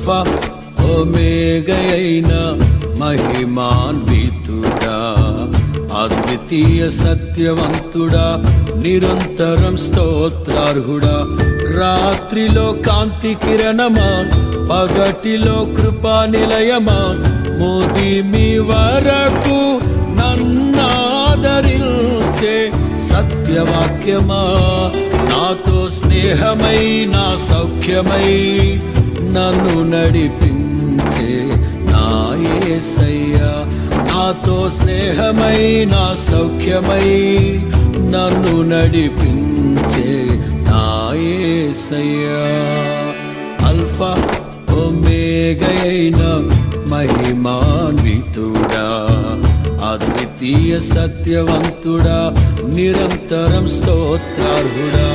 Alpha ఒమేగయైన మహిమాన్వితుడా, అద్వితీయ సత్యవంతుడా, నిరంతరం స్తోత్రార్హుడా, రాత్రిలో కాంతి కిరణమా, పగటిలో కృపా నిలయమా, ముదిమి వరకు నన్నాదరించే సత్యవాక్యమా, నాతో స్నేహమై నా సౌఖ్యమై నన్ను నడిపించే నా యేసయ్యా, నాతో స్నేహమై నా సౌఖ్యమై నన్ను నడిపించే నా యేసయ్యా. అల్ఫా ఒమేగయైన మహిమాన్వితుడా, అద్వితీయ సత్యవంతుడా, నిరంతరం స్తోత్రార్హుడా.